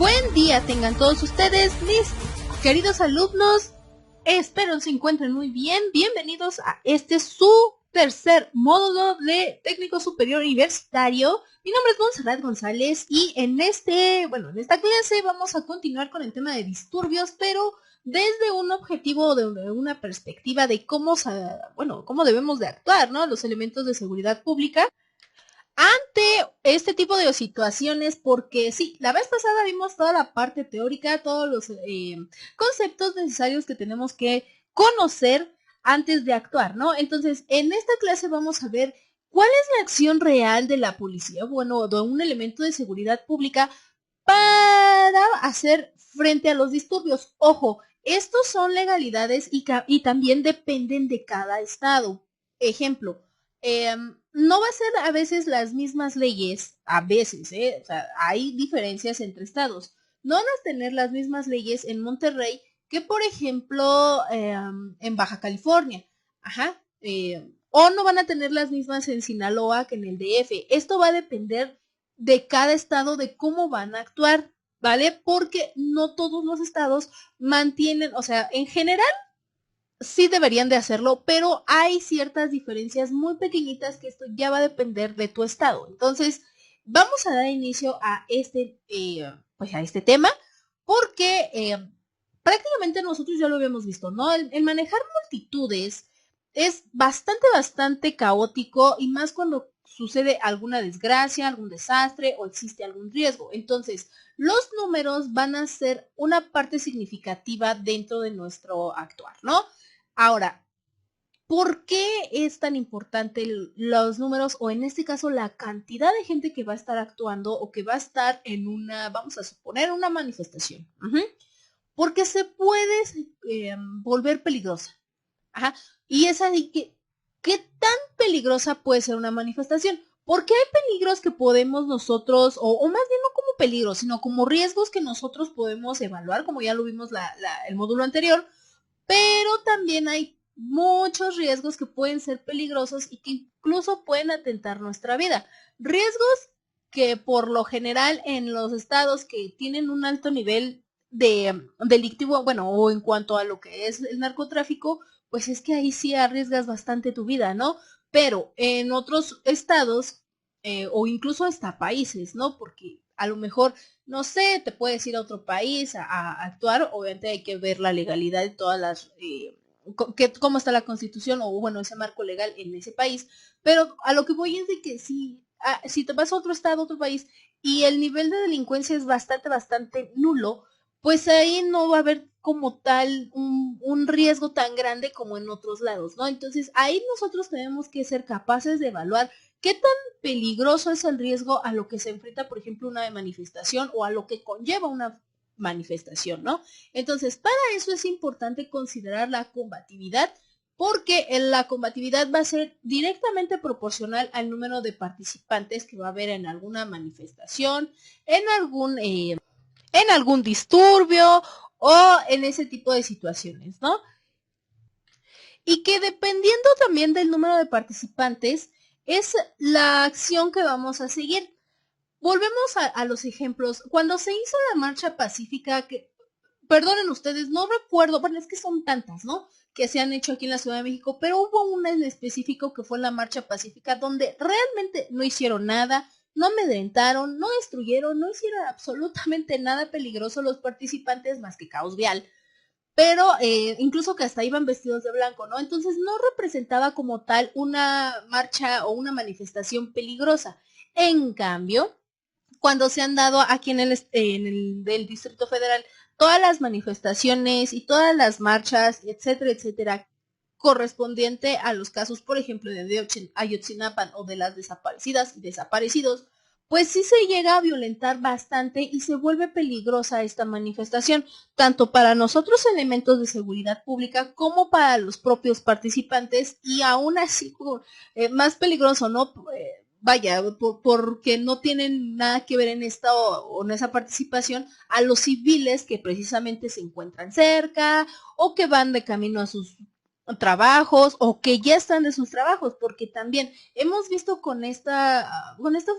Buen día tengan todos ustedes, mis queridos alumnos. Espero se encuentren muy bien. Bienvenidos a su tercer módulo de técnico superior universitario. Mi nombre es Montserrat González y en esta clase vamos a continuar con el tema de disturbios, pero desde un objetivo, de una perspectiva de cómo debemos de actuar, ¿no? Los elementos de seguridad pública ante este tipo de situaciones, porque sí, la vez pasada vimos toda la parte teórica, todos los conceptos necesarios que tenemos que conocer antes de actuar, ¿no? Entonces, en esta clase vamos a ver cuál es la acción real de la policía, de un elemento de seguridad pública para hacer frente a los disturbios. Ojo, estos son legalidades y también dependen de cada estado. Ejemplo, no va a ser a veces las mismas leyes, o sea, hay diferencias entre estados. No van a tener las mismas leyes en Monterrey que, por ejemplo, en Baja California. O no van a tener las mismas en Sinaloa que en el DF. Esto va a depender de cada estado, de cómo van a actuar, ¿vale? Porque no todos los estados mantienen, o sea, en general, sí deberían de hacerlo, pero hay ciertas diferencias muy pequeñitas que esto ya va a depender de tu estado. Entonces, vamos a dar inicio a este tema, porque prácticamente nosotros ya lo habíamos visto, ¿no? El manejar multitudes es bastante caótico, y más cuando sucede alguna desgracia, algún desastre o existe algún riesgo. Entonces, los números van a ser una parte significativa dentro de nuestro actuar, ¿no? Ahora, ¿por qué es tan importante los números, o en este caso la cantidad de gente que va a estar actuando o que va a estar en vamos a suponer, una manifestación? Porque se puede volver peligrosa. Y es ahí que, ¿qué tan peligrosa puede ser una manifestación? Porque hay peligros que podemos nosotros, o más bien no como peligros, sino como riesgos que nosotros podemos evaluar, como ya lo vimos el módulo anterior, pero también hay muchos riesgos que pueden ser peligrosos y que incluso pueden atentar nuestra vida. Riesgos que por lo general en los estados que tienen un alto nivel de delictivo, o en cuanto a lo que es el narcotráfico, pues es que ahí sí arriesgas bastante tu vida, ¿no? Pero en otros estados, o incluso hasta países, ¿no? Porque a lo mejor, no sé, te puedes ir a otro país a actuar. Obviamente hay que ver la legalidad de todas las, cómo está la constitución, o ese marco legal en ese país. Pero a lo que voy es de que si te vas a otro estado, otro país, y el nivel de delincuencia es bastante nulo, pues ahí no va a haber como tal un riesgo tan grande como en otros lados, ¿no? Entonces ahí nosotros tenemos que ser capaces de evaluar qué tan peligroso es el riesgo a lo que se enfrenta, por ejemplo, una manifestación, o a lo que conlleva una manifestación, ¿no? Entonces, para eso es importante considerar la combatividad, porque la combatividad va a ser directamente proporcional al número de participantes que va a haber en alguna manifestación, en algún disturbio o en ese tipo de situaciones, ¿no? Y que dependiendo también del número de participantes, es la acción que vamos a seguir. Volvemos a los ejemplos. Cuando se hizo la marcha pacífica, que, perdonen ustedes, no recuerdo, bueno, es que son tantas, ¿no?, que se han hecho aquí en la Ciudad de México, pero hubo una en específico que fue la marcha pacífica, donde realmente no hicieron nada, no amedrentaron, no destruyeron, no hicieron absolutamente nada peligroso los participantes, más que caos vial. Pero incluso que hasta iban vestidos de blanco, ¿no? Entonces no representaba como tal una marcha o una manifestación peligrosa. En cambio, cuando se han dado aquí en el del Distrito Federal todas las manifestaciones y todas las marchas, etcétera, correspondiente a los casos, por ejemplo, de Ayotzinapa o de las desaparecidas y desaparecidos, pues sí se llega a violentar bastante y se vuelve peligrosa esta manifestación, tanto para nosotros elementos de seguridad pública como para los propios participantes, y aún así más peligroso, ¿no? Porque no tienen nada que ver en esta o en esa participación a los civiles que precisamente se encuentran cerca, o que van de camino a sus trabajos, o que ya están de sus trabajos, porque también hemos visto con estos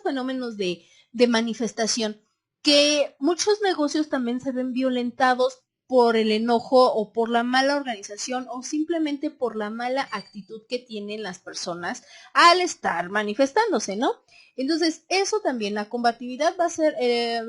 fenómenos de manifestación que muchos negocios también se ven violentados por el enojo o por la mala organización o simplemente por la mala actitud que tienen las personas al estar manifestándose, ¿no? Entonces, eso también, la combatividad va a ser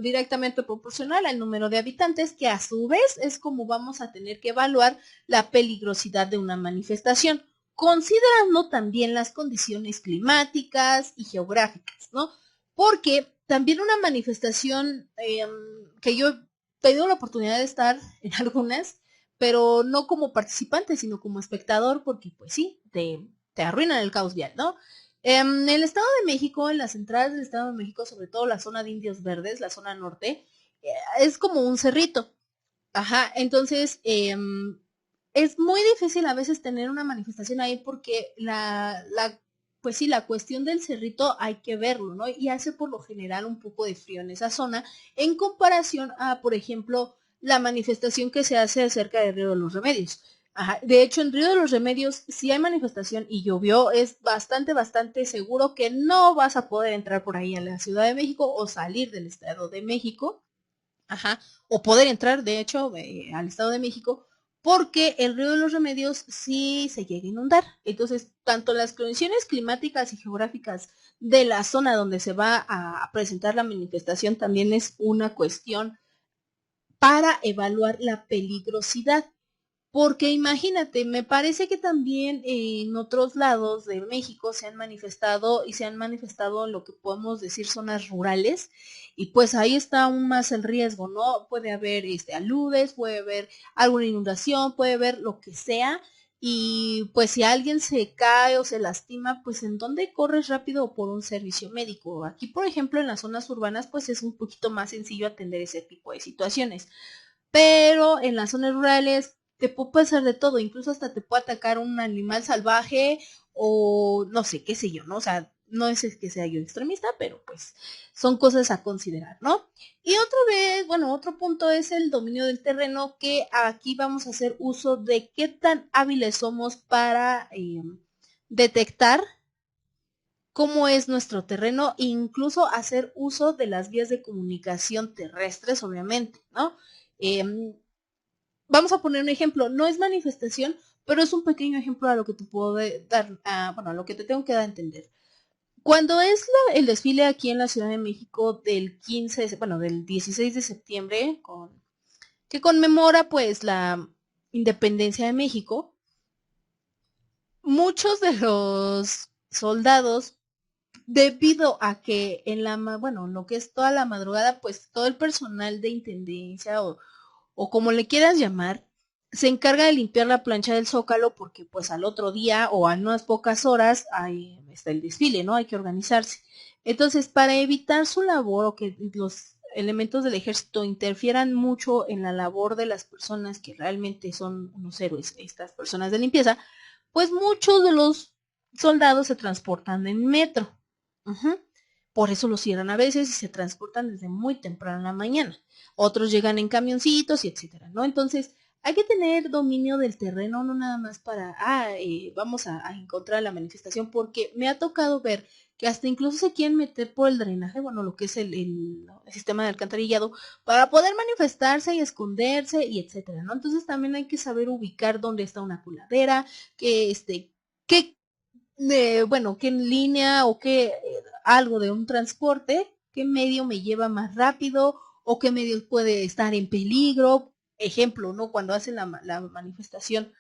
directamente proporcional al número de habitantes, que a su vez es como vamos a tener que evaluar la peligrosidad de una manifestación, considerando también las condiciones climáticas y geográficas, ¿no? Porque también una manifestación que yo he tenido la oportunidad de estar en algunas, pero no como participante, sino como espectador, porque pues sí, te arruinan el caos vial, ¿no? En el Estado de México, en las entradas del Estado de México, sobre todo la zona de Indios Verdes, la zona norte, es como un cerrito. Ajá, entonces es muy difícil a veces tener una manifestación ahí porque pues sí, la cuestión del cerrito hay que verlo, ¿no? Y hace por lo general un poco de frío en esa zona en comparación a, por ejemplo, la manifestación que se hace cerca del Río de los Remedios. Ajá. De hecho, en Río de los Remedios, si hay manifestación y llovió, es bastante seguro que no vas a poder entrar por ahí a la Ciudad de México o salir del Estado de México. Ajá, o poder entrar, de hecho, al Estado de México, porque el río de los Remedios sí se llega a inundar. Entonces, tanto las condiciones climáticas y geográficas de la zona donde se va a presentar la manifestación también es una cuestión para evaluar la peligrosidad. Porque imagínate, me parece que también en otros lados de México se han manifestado y se han manifestado en lo que podemos decir zonas rurales y pues ahí está aún más el riesgo, ¿no? Puede haber aludes, puede haber alguna inundación, puede haber lo que sea y pues si alguien se cae o se lastima, pues en dónde corres rápido por un servicio médico. Aquí, por ejemplo, en las zonas urbanas, pues es un poquito más sencillo atender ese tipo de situaciones. Pero en las zonas rurales te puede pasar de todo, incluso hasta te puede atacar un animal salvaje o no sé, qué sé yo, ¿no? O sea, no es que sea yo extremista, pero pues son cosas a considerar, ¿no? Y otra vez, bueno, otro punto es el dominio del terreno, que aquí vamos a hacer uso de qué tan hábiles somos para detectar cómo es nuestro terreno, incluso hacer uso de las vías de comunicación terrestres, obviamente, ¿no? Eh, Vamos a poner un ejemplo, no es manifestación, pero es un pequeño ejemplo a lo que te puedo dar, bueno, a lo que te tengo que dar a entender. Cuando es el desfile aquí en la Ciudad de México del 15, bueno, del 16 de septiembre, que conmemora pues la independencia de México, muchos de los soldados, debido a que en bueno, lo que es toda la madrugada, pues todo el personal de intendencia o como le quieras llamar, se encarga de limpiar la plancha del Zócalo porque pues al otro día o a unas pocas horas está el desfile, ¿no? Hay que organizarse. Entonces, para evitar su labor o que los elementos del ejército interfieran mucho en la labor de las personas que realmente son unos héroes, estas personas de limpieza, pues muchos de los soldados se transportan en metro. Uh-huh. Por eso los cierran a veces y se transportan desde muy temprano en la mañana. Otros llegan en camioncitos y etcétera, ¿no? Entonces, hay que tener dominio del terreno, no nada más para, vamos a encontrar la manifestación, porque me ha tocado ver que hasta incluso se quieren meter por el drenaje, bueno, lo que es el sistema de alcantarillado, para poder manifestarse y esconderse y etcétera, ¿no? Entonces también hay que saber ubicar dónde está una coladera, que qué bueno, qué línea o qué algo de un transporte, qué medio me lleva más rápido o qué medio puede estar en peligro. Ejemplo, ¿no? Cuando hacen la manifestación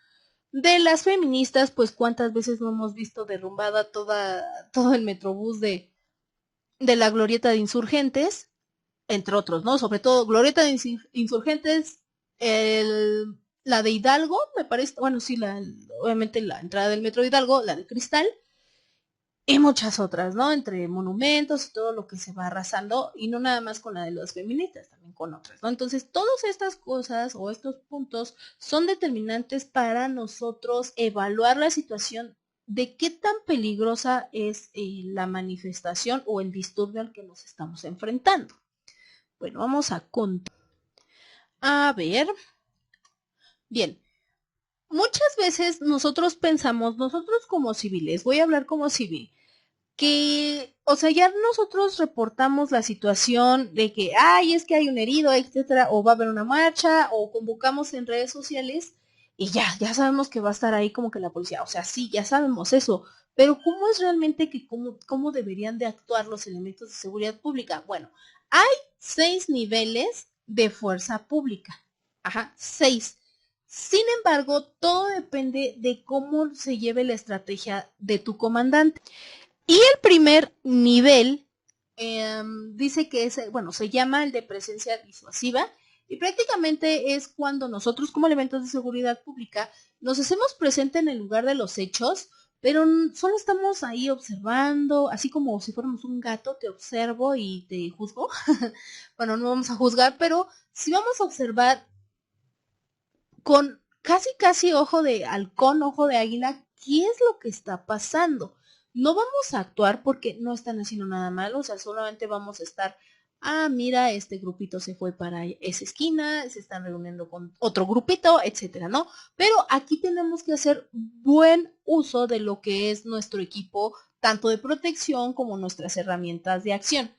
de las feministas, pues cuántas veces no hemos visto derrumbada todo el metrobús de la glorieta de insurgentes, entre otros, ¿no? Sobre todo glorieta de insurgentes, la de Hidalgo, me parece, bueno, sí, obviamente la entrada del metro de Hidalgo, la de Cristal, y muchas otras, ¿no? Entre monumentos y todo lo que se va arrasando, y no nada más con la de los feministas, también con otras, ¿no? Entonces, todas estas cosas o estos puntos son determinantes para nosotros evaluar la situación de qué tan peligrosa es la manifestación o el disturbio al que nos estamos enfrentando. Bueno, vamos a contar. A ver, bien, muchas veces nosotros pensamos, nosotros como civiles, voy a hablar como civil, que, o sea, ya nosotros reportamos la situación de que, ay, es que hay un herido, etcétera, o va a haber una marcha, o convocamos en redes sociales, y ya sabemos que va a estar ahí como que la policía, o sea, sí, ya sabemos eso, pero ¿cómo es realmente que cómo deberían de actuar los elementos de seguridad pública? Bueno, hay 6 niveles de fuerza pública, ajá, 6. Sin embargo, todo depende de cómo se lleve la estrategia de tu comandante. Y el primer nivel dice que es, bueno, se llama el de presencia disuasiva y prácticamente es cuando nosotros como elementos de seguridad pública nos hacemos presente en el lugar de los hechos, pero solo estamos ahí observando, así como si fuéramos un gato, te observo y te juzgo. Bueno, no vamos a juzgar, pero sí vamos a observar con casi ojo de halcón, ojo de águila, ¿qué es lo que está pasando? No vamos a actuar porque no están haciendo nada malo, o sea, solamente vamos a estar, mira, este grupito se fue para esa esquina, se están reuniendo con otro grupito, etcétera, ¿no? Pero aquí tenemos que hacer buen uso de lo que es nuestro equipo, tanto de protección como nuestras herramientas de acción.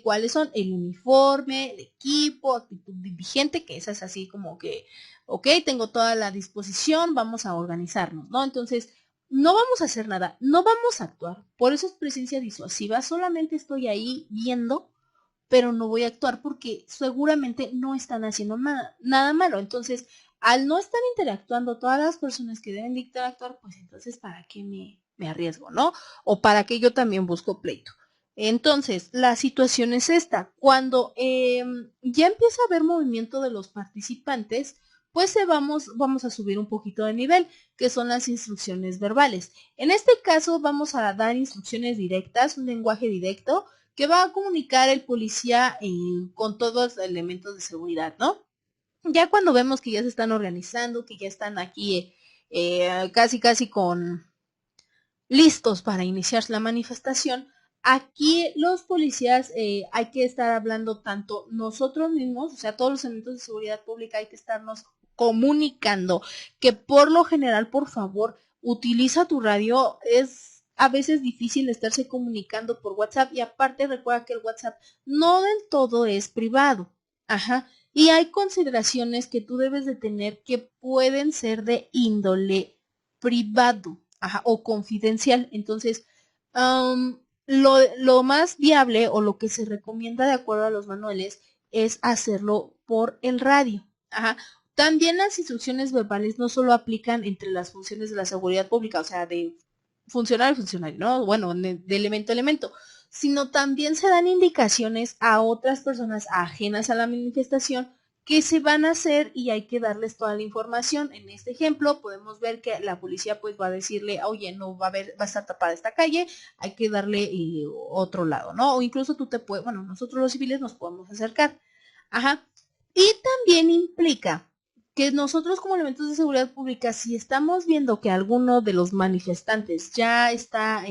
¿Cuáles son? El uniforme, el equipo, actitud vigente, que esa es así como que ok, tengo toda la disposición, vamos a organizarnos, ¿no? Entonces, no vamos a hacer nada, no vamos a actuar, por eso es presencia disuasiva, solamente estoy ahí viendo, pero no voy a actuar porque seguramente no están haciendo nada malo. Entonces, al no estar interactuando todas las personas que deben de interactuar, pues entonces, ¿para qué me arriesgo, no? O para qué yo también busco pleito. Entonces, la situación es esta. Cuando ya empieza a haber movimiento de los participantes, pues vamos a subir un poquito de nivel, que son las instrucciones verbales. En este caso vamos a dar instrucciones directas, un lenguaje directo, que va a comunicar el policía con todos los elementos de seguridad, ¿no? Ya cuando vemos que ya se están organizando, que ya están aquí casi con listos para iniciar la manifestación, aquí los policías hay que estar hablando tanto nosotros mismos, o sea, todos los elementos de seguridad pública hay que estarnos comunicando, que por lo general, por favor, utiliza tu radio, es a veces difícil estarse comunicando por WhatsApp y aparte recuerda que el WhatsApp no del todo es privado, ajá, y hay consideraciones que tú debes de tener que pueden ser de índole privado, ajá, o confidencial. Entonces, lo más viable o lo que se recomienda de acuerdo a los manuales es hacerlo por el radio. Ajá. También las instrucciones verbales no solo aplican entre las funciones de la seguridad pública, o sea, de funcionario a funcionario, ¿no? Bueno, de elemento a elemento, sino también se dan indicaciones a otras personas ajenas a la manifestación que se van a hacer y hay que darles toda la información. En este ejemplo podemos ver que la policía pues va a decirle, oye, no va a estar tapada esta calle, hay que darle otro lado, ¿no? O incluso tú te puedes, bueno, nosotros los civiles nos podemos acercar. Ajá. Y también implica que nosotros como elementos de seguridad pública, si estamos viendo que alguno de los manifestantes ya está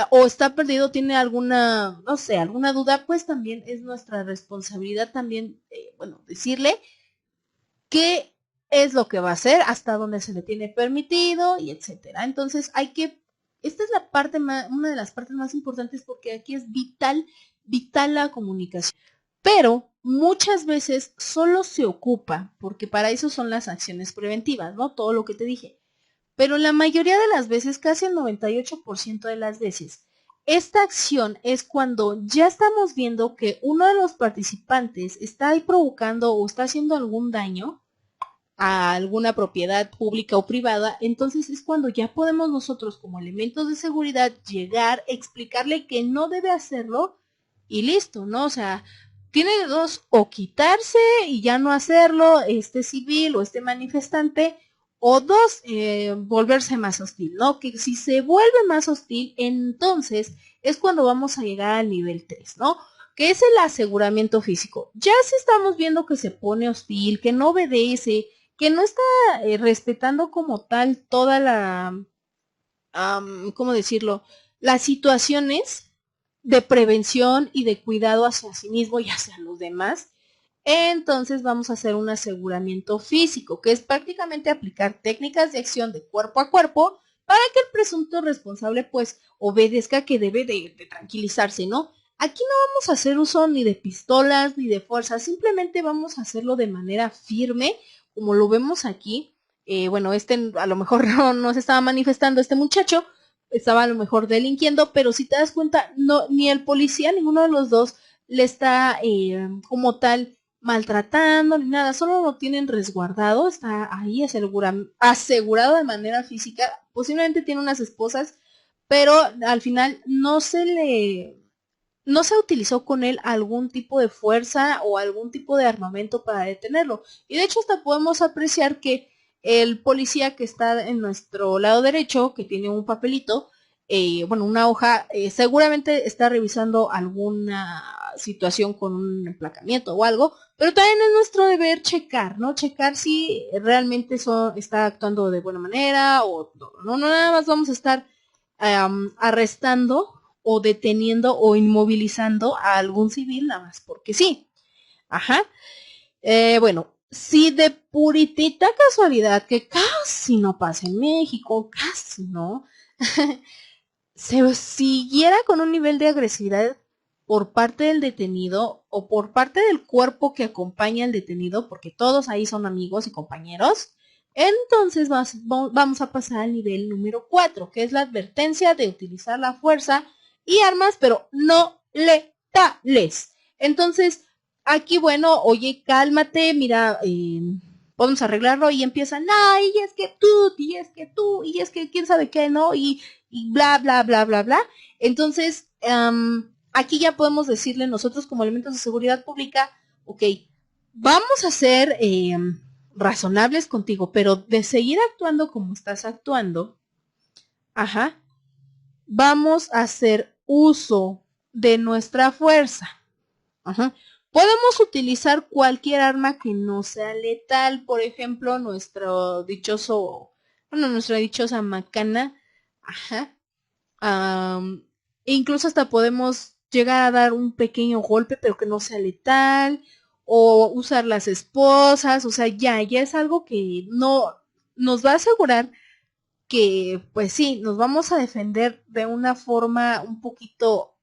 o está perdido, tiene alguna, no sé, alguna duda, pues también es nuestra responsabilidad también, bueno, decirle qué es lo que va a hacer, hasta dónde se le tiene permitido y etcétera. Entonces esta es la parte una de las partes más importantes porque aquí es vital la comunicación. Pero muchas veces solo se ocupa, porque para eso son las acciones preventivas, ¿no? Todo lo que te dije. Pero la mayoría de las veces, casi el 98% de las veces, esta acción es cuando ya estamos viendo que uno de los participantes está ahí provocando o está haciendo algún daño a alguna propiedad pública o privada, entonces es cuando ya podemos nosotros como elementos de seguridad llegar, explicarle que no debe hacerlo y listo, ¿no? O sea, tiene de dos, o quitarse y ya no hacerlo, este civil o este manifestante, o dos, volverse más hostil, ¿no? Que si se vuelve más hostil, entonces es cuando vamos a llegar al nivel 3, ¿no? Que es el aseguramiento físico. Ya si estamos viendo que se pone hostil, que no obedece, que no está respetando como tal toda la, ¿cómo decirlo? Las situaciones de prevención y de cuidado hacia sí mismo y hacia los demás. Entonces vamos a hacer un aseguramiento físico, que es prácticamente aplicar técnicas de acción de cuerpo a cuerpo para que el presunto responsable pues obedezca, que debe de tranquilizarse, ¿no? Aquí no vamos a hacer uso ni de pistolas ni de fuerza, simplemente vamos a hacerlo de manera firme, como lo vemos aquí. Bueno, a lo mejor no se estaba manifestando este muchacho, estaba a lo mejor delinquiendo, pero si te das cuenta, no, ni el policía, ninguno de los dos le está como tal maltratando ni nada, solo lo tienen resguardado, está ahí asegurado de manera física, posiblemente tiene unas esposas, pero al final no se utilizó con él algún tipo de fuerza o algún tipo de armamento para detenerlo. Y de hecho hasta podemos apreciar que el policía que está en nuestro lado derecho, que tiene un papelito, bueno, una hoja, seguramente está revisando alguna situación con un emplacamiento o algo, pero también es nuestro deber checar, ¿no? Checar si realmente está actuando de buena manera o no nada más vamos a estar arrestando o deteniendo o inmovilizando a algún civil nada más porque sí. Ajá. Bueno, si de puritita casualidad, que casi no pasa en México, casi no, se siguiera con un nivel de agresividad por parte del detenido o por parte del cuerpo que acompaña al detenido, porque todos ahí son amigos y compañeros, entonces vamos a pasar al nivel número 4, que es la advertencia de utilizar la fuerza y armas, pero no letales. Entonces, aquí, bueno, oye, cálmate, mira, podemos arreglarlo, y empiezan, ay, y es que tú, y es que tú, y es que quién sabe qué, ¿no? Y bla, bla, bla, bla, bla. Entonces, aquí ya podemos decirle nosotros como elementos de seguridad pública, ok, vamos a ser razonables contigo, pero de seguir actuando como estás actuando, ajá, vamos a hacer uso de nuestra fuerza. Ajá. Podemos utilizar cualquier arma que no sea letal, por ejemplo, nuestra dichosa macana, ajá. Incluso hasta podemos llegar a dar un pequeño golpe, pero que no sea letal, o usar las esposas, o sea, ya es algo que no nos va a asegurar que, pues sí, nos vamos a defender de una forma un poquito,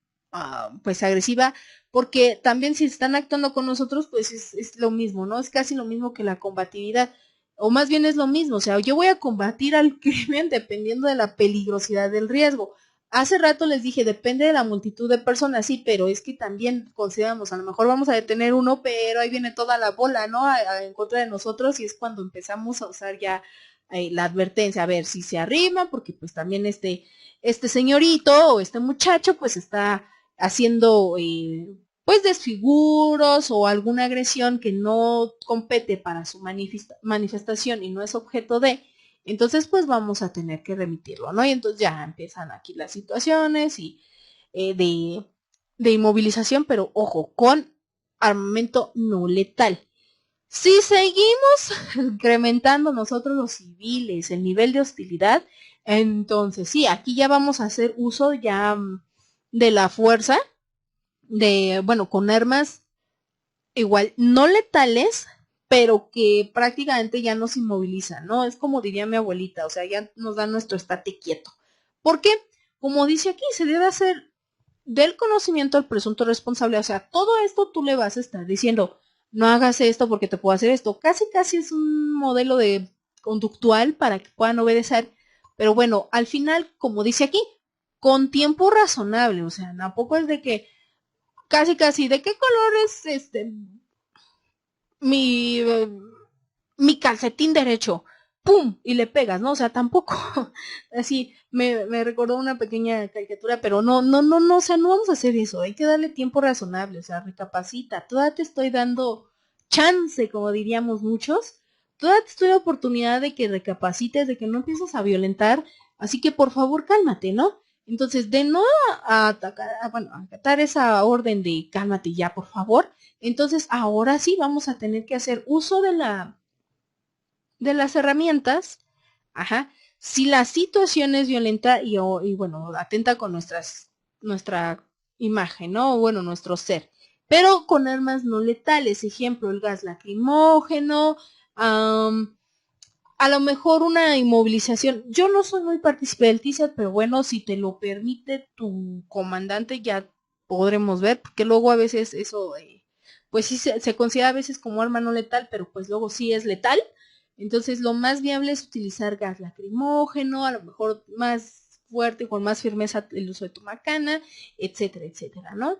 pues agresiva, porque también si están actuando con nosotros, pues es lo mismo, ¿no? Es casi lo mismo que la combatividad, o más bien es lo mismo, o sea, yo voy a combatir al crimen dependiendo de la peligrosidad del riesgo. Hace rato les dije, depende de la multitud de personas, sí, pero es que también consideramos, a lo mejor vamos a detener uno, pero ahí viene toda la bola, ¿no? En contra de nosotros, y es cuando empezamos a usar ya la advertencia, a ver si se arrima, porque pues también este señorito o este muchacho pues está haciendo pues desfiguros o alguna agresión que no compete para su manifestación y no es objeto de, entonces pues vamos a tener que remitirlo, ¿no? Y entonces ya empiezan aquí las situaciones y de inmovilización, pero ojo, con armamento no letal. Si seguimos incrementando nosotros los civiles el nivel de hostilidad, entonces sí, aquí ya vamos a hacer uso ya de la fuerza, bueno, con armas igual no letales, pero que prácticamente ya nos inmovilizan, ¿no? Es como diría mi abuelita, o sea, ya nos dan nuestro estate quieto. ¿Por qué? Como dice aquí, se debe hacer del conocimiento al presunto responsable, o sea, todo esto tú le vas a estar diciendo, no hagas esto porque te puedo hacer esto. Casi es un modelo de conductual para que puedan obedecer, pero bueno, al final, como dice aquí, con tiempo razonable, o sea, tampoco es de que casi, ¿de qué color es mi, mi calcetín derecho? ¡Pum! Y le pegas, ¿no? O sea, tampoco, así, me recordó una pequeña caricatura, pero no, o sea, no vamos a hacer eso, hay que darle tiempo razonable, o sea, recapacita, todavía te estoy dando chance, como diríamos muchos, todavía te estoy dando oportunidad de que recapacites, de que no empieces a violentar, así que por favor cálmate, ¿no? Entonces, de no atacar, bueno, acatar esa orden de cálmate ya, por favor, entonces ahora sí vamos a tener que hacer uso de las herramientas, ajá, si la situación es violenta y bueno, atenta con nuestra imagen, ¿no? Bueno, nuestro ser, pero con armas no letales, ejemplo, el gas lacrimógeno, a lo mejor una inmovilización. Yo no soy muy partícipe del TISAT, pero bueno, si te lo permite tu comandante ya podremos ver, porque luego a veces eso, pues sí se considera a veces como arma no letal, pero pues luego sí es letal. Entonces lo más viable es utilizar gas lacrimógeno, a lo mejor más fuerte, con más firmeza el uso de tu macana, etcétera, etcétera, ¿no?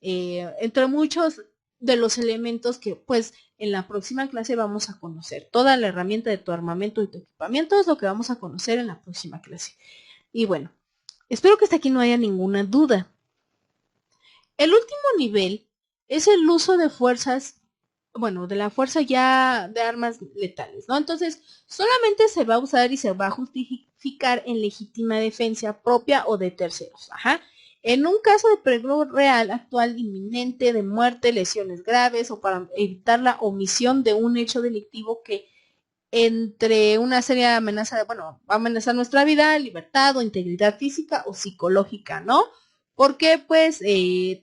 Entre muchos de los elementos que pues en la próxima clase vamos a conocer. Toda la herramienta de tu armamento y tu equipamiento es lo que vamos a conocer en la próxima clase. Y bueno, espero que hasta aquí no haya ninguna duda. El último nivel es el uso de fuerzas, bueno, de la fuerza ya de armas letales, ¿no? Entonces, solamente se va a usar y se va a justificar en legítima defensa propia o de terceros. Ajá. En un caso de peligro real, actual, inminente, de muerte, lesiones graves o para evitar la omisión de un hecho delictivo que entre una seria amenaza, bueno, va a amenazar nuestra vida, libertad o integridad física o psicológica, ¿no? Porque pues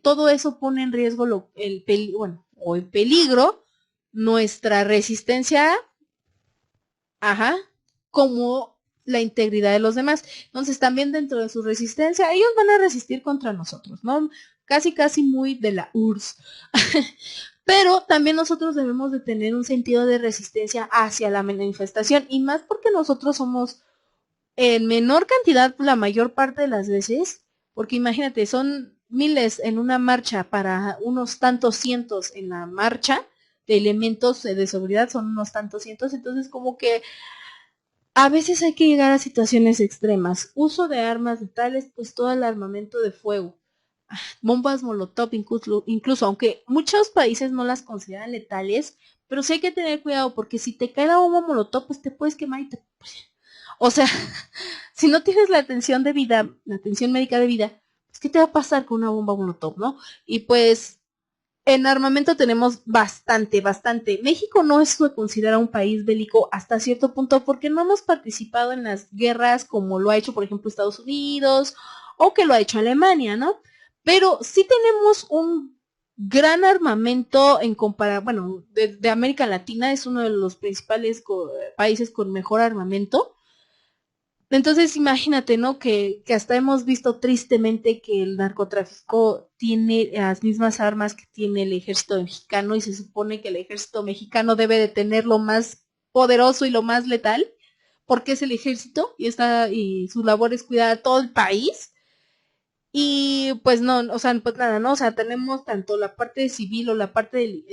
todo eso pone en riesgo o en peligro nuestra resistencia, ajá, como la integridad de los demás. Entonces también dentro de su resistencia, ellos van a resistir contra nosotros, ¿no? Casi muy de la URSS. Pero también nosotros debemos de tener un sentido de resistencia hacia la manifestación y más porque nosotros somos en menor cantidad la mayor parte de las veces, porque imagínate, son miles en una marcha para unos tantos cientos en la marcha de elementos de seguridad, son unos tantos cientos, entonces como que a veces hay que llegar a situaciones extremas. Uso de armas letales, pues todo el armamento de fuego. Bombas molotov, incluso aunque muchos países no las consideran letales, pero sí hay que tener cuidado porque si te cae la bomba molotov, pues te puedes quemar y o sea, si no tienes la atención debida, la atención médica debida, pues ¿qué te va a pasar con una bomba molotov, no? Y pues en armamento tenemos bastante. México no se considera un país bélico hasta cierto punto porque no hemos participado en las guerras como lo ha hecho, por ejemplo, Estados Unidos o que lo ha hecho Alemania, ¿no? Pero sí tenemos un gran armamento en comparación, bueno, de América Latina es uno de los principales países con mejor armamento. Entonces imagínate, ¿no? Que hasta hemos visto tristemente que el narcotráfico tiene las mismas armas que tiene el ejército mexicano y se supone que el ejército mexicano debe de tener lo más poderoso y lo más letal porque es el ejército y su labor es cuidar a todo el país. Y pues no, o sea, pues nada, ¿no? O sea, tenemos tanto la parte civil o la parte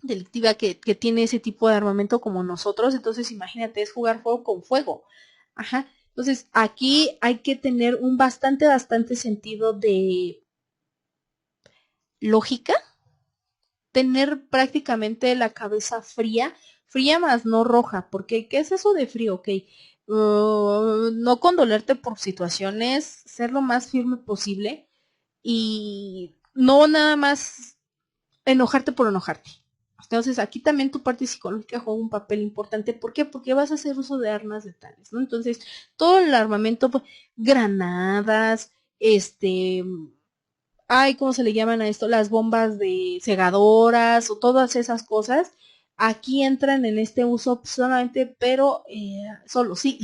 delictiva que tiene ese tipo de armamento como nosotros, entonces imagínate, es jugar fuego con fuego. Ajá. Entonces, aquí hay que tener un bastante sentido de lógica, tener prácticamente la cabeza fría más no roja, porque ¿qué es eso de frío? Ok, no condolerte por situaciones, ser lo más firme posible y no nada más enojarte por enojarte. Entonces, aquí también tu parte psicológica juega un papel importante. ¿Por qué? Porque vas a hacer uso de armas letales, ¿no? Entonces, todo el armamento, pues, granadas, ¿cómo se le llaman a esto? Las bombas de cegadoras o todas esas cosas, aquí entran en este uso solamente, pero solo sí,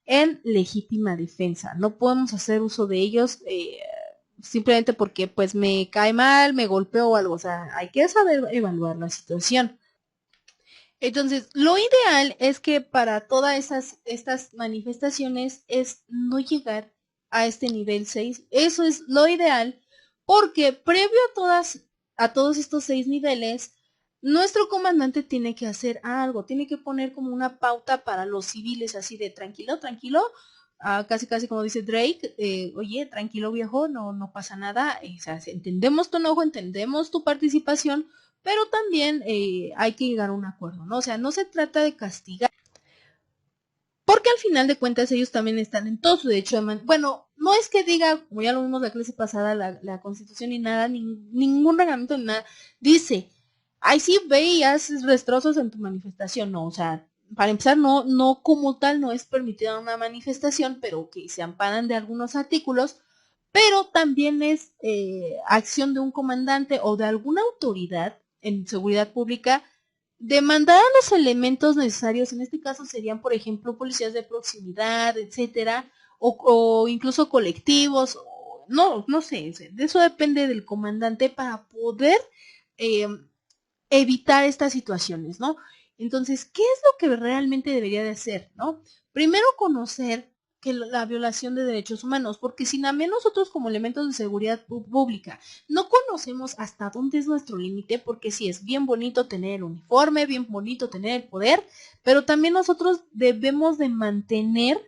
en legítima defensa. No podemos hacer uso de ellos simplemente porque pues me cae mal, me golpeo o algo. O sea, hay que saber evaluar la situación. Entonces, lo ideal es que para todas estas manifestaciones es no llegar a este nivel 6. Eso es lo ideal, porque previo a todos estos 6 niveles, nuestro comandante tiene que hacer algo, tiene que poner como una pauta para los civiles, así de tranquilo, casi como dice Drake, oye, tranquilo viejo, no pasa nada, o sea, entendemos tu enojo, entendemos tu participación, pero también hay que llegar a un acuerdo, ¿no? O sea, no se trata de castigar, porque al final de cuentas ellos también están en todo su derecho de bueno, no es que diga, como ya lo vimos la clase pasada, la Constitución ni nada, ningún reglamento ni nada, dice, ahí sí ve y haces destrozos en tu manifestación, no, o sea, para empezar, no como tal no es permitida una manifestación, pero que se amparan de algunos artículos, pero también es acción de un comandante o de alguna autoridad en seguridad pública demandar a los elementos necesarios, en este caso serían, por ejemplo, policías de proximidad, etcétera, o incluso colectivos, no sé, de eso depende del comandante para poder eh, evitar estas situaciones, ¿no? Entonces, ¿qué es lo que realmente debería de hacer, no? Primero conocer que la violación de derechos humanos, porque si también nosotros como elementos de seguridad pública no conocemos hasta dónde es nuestro límite, porque sí es bien bonito tener el uniforme, bien bonito tener el poder, pero también nosotros debemos de mantener,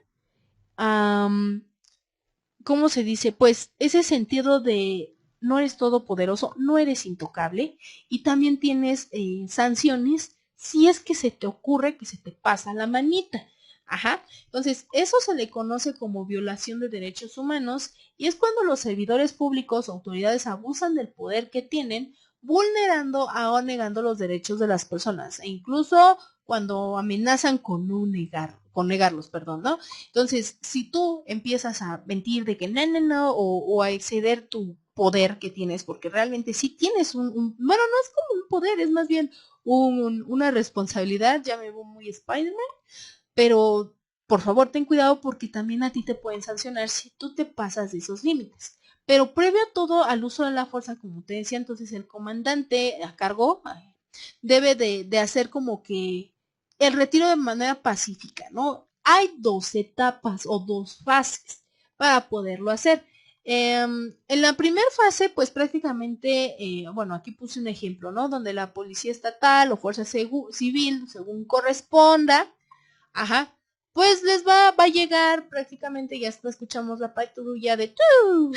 ¿cómo se dice? Pues ese sentido de no eres todopoderoso, no eres intocable y también tienes sanciones si es que se te ocurre que se te pasa la manita. Ajá. Entonces, eso se le conoce como violación de derechos humanos y es cuando los servidores públicos o autoridades abusan del poder que tienen, vulnerando o negando los derechos de las personas e incluso cuando amenazan con negarlos, perdón, ¿no? Entonces, si tú empiezas a mentir de que no, o a exceder tu poder que tienes, porque realmente sí tienes bueno, no es como un poder, es más bien una responsabilidad, ya me veo muy Spider-Man, pero por favor ten cuidado porque también a ti te pueden sancionar si tú te pasas de esos límites. Pero previo a todo al uso de la fuerza, como te decía, entonces el comandante a cargo debe de hacer como que el retiro de manera pacífica, ¿no? Hay dos etapas o dos fases para poderlo hacer. En la primera fase, pues prácticamente, bueno, aquí puse un ejemplo, ¿no? Donde la policía estatal o fuerza civil, según corresponda, ajá, pues les va a llegar prácticamente, ya hasta escuchamos la patrulla de ¡tú!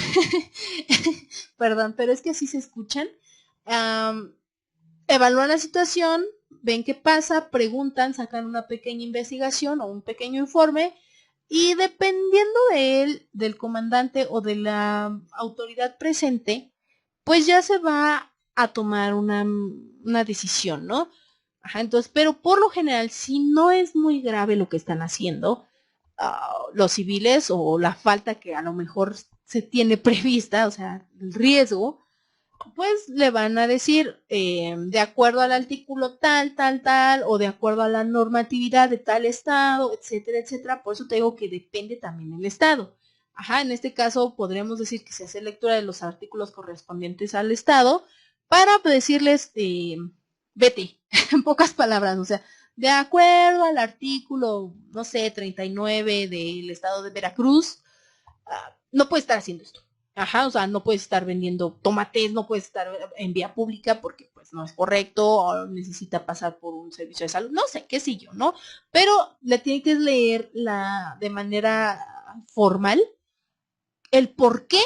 Perdón, pero es que así se escuchan. Evalúan la situación, ven qué pasa, preguntan, sacan una pequeña investigación o un pequeño informe y dependiendo de él, del comandante o de la autoridad presente, pues ya se va a tomar una decisión, ¿no? Ajá, entonces, pero por lo general, si no es muy grave lo que están haciendo, los civiles o la falta que a lo mejor se tiene prevista, o sea, el riesgo, pues le van a decir, de acuerdo al artículo tal, o de acuerdo a la normatividad de tal estado, etcétera, etcétera. Por eso te digo que depende también el estado. Ajá, en este caso podríamos decir que se hace lectura de los artículos correspondientes al estado para decirles, vete, en pocas palabras, o sea, de acuerdo al artículo, no sé, 39 del estado de Veracruz, no puede estar haciendo esto. Ajá, o sea, no puedes estar vendiendo tomates, no puedes estar en vía pública porque pues no es correcto, o necesita pasar por un servicio de salud, no sé, qué sé yo, ¿no? Pero le tiene que leer de manera formal el por qué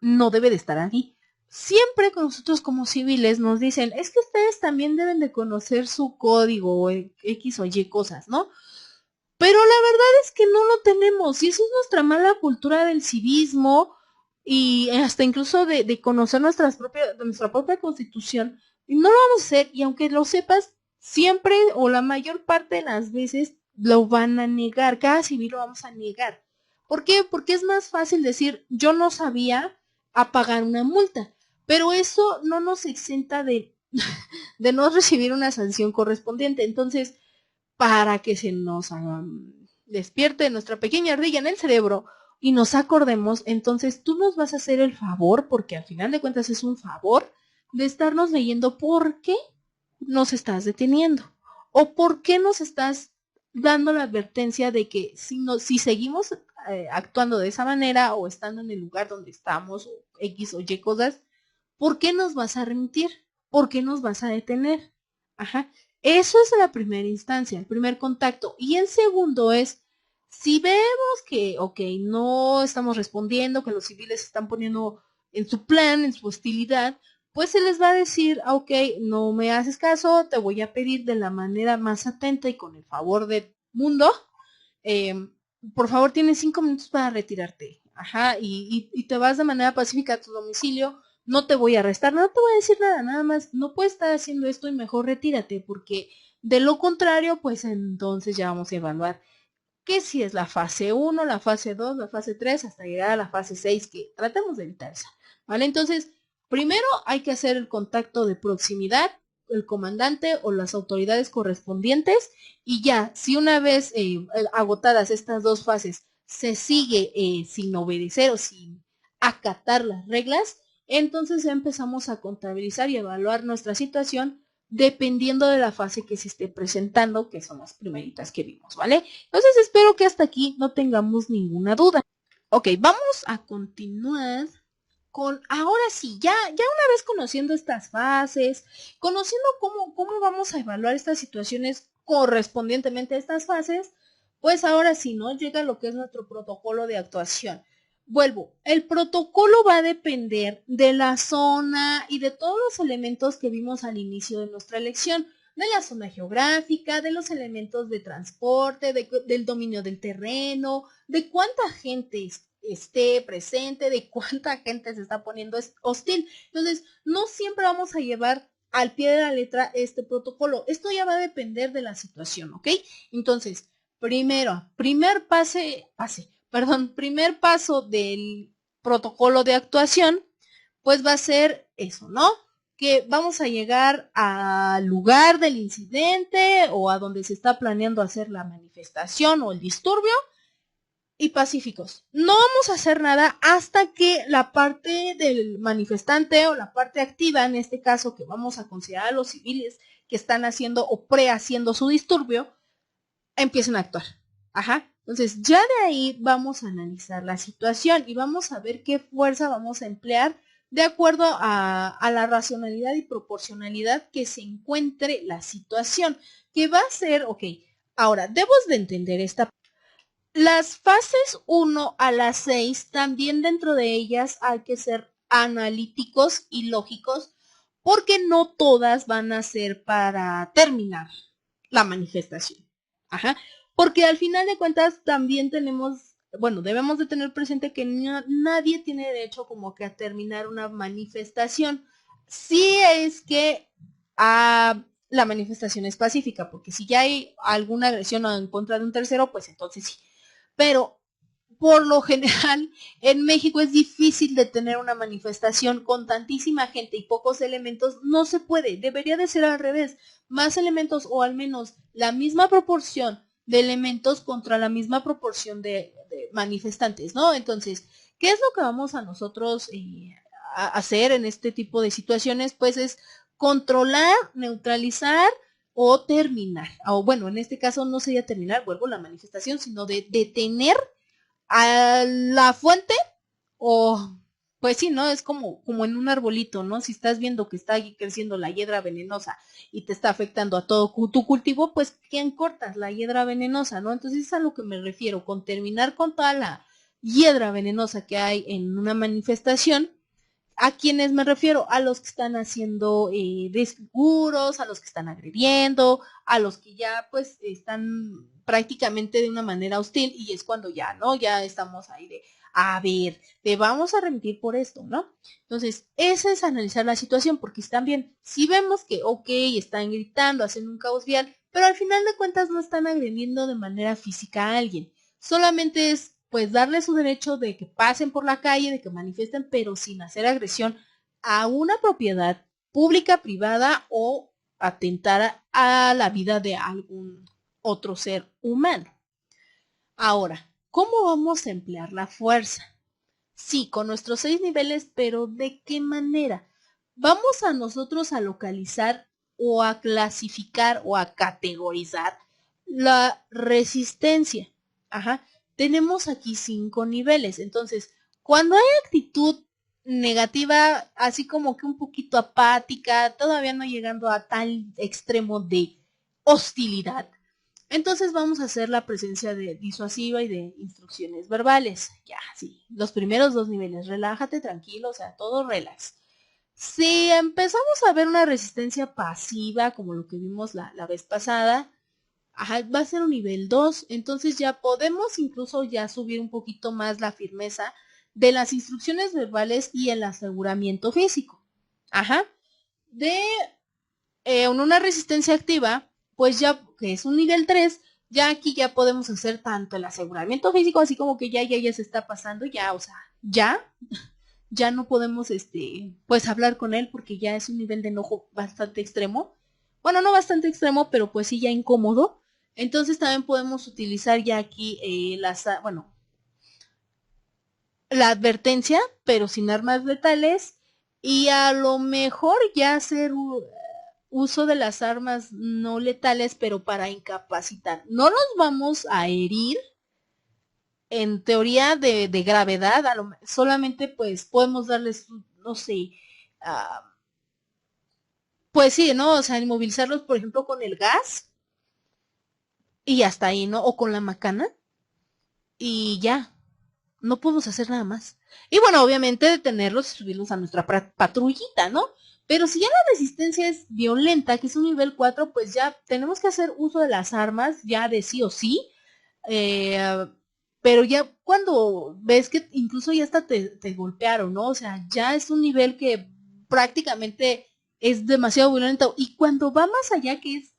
no debe de estar aquí. Siempre con nosotros como civiles nos dicen, es que ustedes también deben de conocer su código o X o Y cosas, ¿no? Pero la verdad es que no lo tenemos y eso es nuestra mala cultura del civismo y hasta incluso de conocer nuestra propia constitución y no lo vamos a hacer y aunque lo sepas, siempre o la mayor parte de las veces lo van a negar, cada civil lo vamos a negar. ¿Por qué? Porque es más fácil decir yo no sabía a pagar una multa, pero eso no nos exenta de no recibir una sanción correspondiente. Entonces, para que se nos despierte nuestra pequeña ardilla en el cerebro y nos acordemos, entonces tú nos vas a hacer el favor, porque al final de cuentas es un favor, de estarnos leyendo por qué nos estás deteniendo o por qué nos estás dando la advertencia de que si seguimos actuando de esa manera o estando en el lugar donde estamos, o X o Y cosas, ¿por qué nos vas a remitir? ¿Por qué nos vas a detener? Ajá. Eso es la primera instancia, el primer contacto. Y el segundo es, si vemos que, ok, no estamos respondiendo, que los civiles se están poniendo en su plan, en su hostilidad, pues se les va a decir, ok, no me haces caso, te voy a pedir de la manera más atenta y con el favor del mundo, eh, por favor tienes 5 minutos para retirarte. Ajá, y te vas de manera pacífica a tu domicilio, no te voy a arrestar, no te voy a decir nada, nada más, no puedes estar haciendo esto y mejor retírate, porque de lo contrario, pues entonces ya vamos a evaluar que si es la fase 1, la fase 2, la fase 3, hasta llegar a la fase 6, que tratamos de evitar esa, ¿vale? Entonces, primero hay que hacer el contacto de proximidad, el comandante o las autoridades correspondientes, y ya, si una vez agotadas estas dos fases se sigue sin obedecer o sin acatar las reglas, entonces ya empezamos a contabilizar y evaluar nuestra situación dependiendo de la fase que se esté presentando, que son las primeritas que vimos, ¿vale? Entonces espero que hasta aquí no tengamos ninguna duda. Ok, vamos a continuar con, ahora sí, ya una vez conociendo estas fases, conociendo cómo vamos a evaluar estas situaciones correspondientemente a estas fases, pues ahora sí, ¿no? Llega lo que es nuestro protocolo de actuación. Vuelvo, el protocolo va a depender de la zona y de todos los elementos que vimos al inicio de nuestra lección, de la zona geográfica, de los elementos de transporte, del dominio del terreno, de cuánta gente esté presente, de cuánta gente se está poniendo hostil. Entonces, no siempre vamos a llevar al pie de la letra este protocolo. Esto ya va a depender de la situación, ¿ok? Entonces, primer paso del protocolo de actuación, pues va a ser eso, ¿no? Que vamos a llegar al lugar del incidente o a donde se está planeando hacer la manifestación o el disturbio y pacíficos. No vamos a hacer nada hasta que la parte del manifestante o la parte activa, en este caso que vamos a considerar a los civiles que están haciendo o prehaciendo su disturbio, empiecen a actuar. Ajá. Entonces, ya de ahí vamos a analizar la situación y vamos a ver qué fuerza vamos a emplear de acuerdo a la racionalidad y proporcionalidad que se encuentre la situación, que va a ser, ok, ahora, debes de entender esta. Las fases 1 a las 6, también dentro de ellas hay que ser analíticos y lógicos, porque no todas van a ser para terminar la manifestación. Ajá. Porque al final de cuentas también tenemos, bueno, debemos de tener presente que nadie tiene derecho como que a terminar una manifestación. Si es que la manifestación es pacífica, porque si ya hay alguna agresión en contra de un tercero, pues entonces sí. Pero por lo general, en México es difícil detener una manifestación con tantísima gente y pocos elementos. No se puede, debería de ser al revés. Más elementos o al menos la misma proporción de elementos contra la misma proporción de manifestantes, ¿no? Entonces, ¿qué es lo que vamos a nosotros a hacer en este tipo de situaciones? Pues es controlar, neutralizar o terminar. O bueno, en este caso no sería terminar, vuelvo, la manifestación, sino de detener a la fuente o pues sí, ¿no? Es como en un arbolito, ¿no? Si estás viendo que está creciendo la hiedra venenosa y te está afectando a todo tu cultivo, pues ¿quién cortas? La hiedra venenosa, ¿no? Entonces es a lo que me refiero, con terminar con toda la hiedra venenosa que hay en una manifestación. ¿A quiénes me refiero? A los que están haciendo desfiguros, a los que están agrediendo, a los que ya pues están prácticamente de una manera hostil y es cuando ya, ¿no? Ya estamos ahí de, a ver, te vamos a remitir por esto, ¿no? Entonces, ese es analizar la situación porque están bien, si vemos que, ok, están gritando, hacen un caos vial, pero al final de cuentas no están agrediendo de manera física a alguien, solamente es pues darle su derecho de que pasen por la calle, de que manifiesten, pero sin hacer agresión a una propiedad pública, privada o atentar a la vida de algún otro ser humano. Ahora, ¿cómo vamos a emplear la fuerza? Sí, con nuestros 6 niveles, pero ¿de qué manera? Vamos a nosotros a localizar o a clasificar o a categorizar la resistencia. Ajá. Tenemos aquí 5 niveles. Entonces, cuando hay actitud negativa, así como que un poquito apática, todavía no llegando a tal extremo de hostilidad, entonces vamos a hacer la presencia de disuasiva y de instrucciones verbales. Ya, sí. Los primeros 2 niveles. Relájate, tranquilo, o sea, todo relax. Si empezamos a ver una resistencia pasiva, como lo que vimos la vez pasada, va a ser un nivel 2. Entonces ya podemos incluso ya subir un poquito más la firmeza de las instrucciones verbales y el aseguramiento físico. Ajá. De una resistencia activa, pues ya que es un nivel 3, ya aquí ya podemos hacer tanto el aseguramiento físico, así como que ya se está pasando, ya, o sea, ya no podemos, pues hablar con él porque ya es un nivel de enojo bastante extremo. bueno, no bastante extremo, pero pues sí ya incómodo. Entonces también podemos utilizar ya aquí bueno, la advertencia, pero sin armas letales, y a lo mejor ya hacer uso de las armas no letales, pero para incapacitar. No nos vamos a herir en teoría de gravedad, solamente pues podemos darles, no sé, uh, pues sí, ¿no? O sea, inmovilizarlos, por ejemplo, con el gas y hasta ahí, ¿no? O con la macana y ya, no podemos hacer nada más. Y bueno, obviamente detenerlos y subirlos a nuestra patrullita, ¿no? Pero si ya la resistencia es violenta, que es un nivel 4, pues ya tenemos que hacer uso de las armas, ya de sí o sí. Pero ya cuando ves que incluso ya hasta te golpearon, ¿no? O sea, ya es un nivel que prácticamente es demasiado violento. Y cuando va más allá, que es,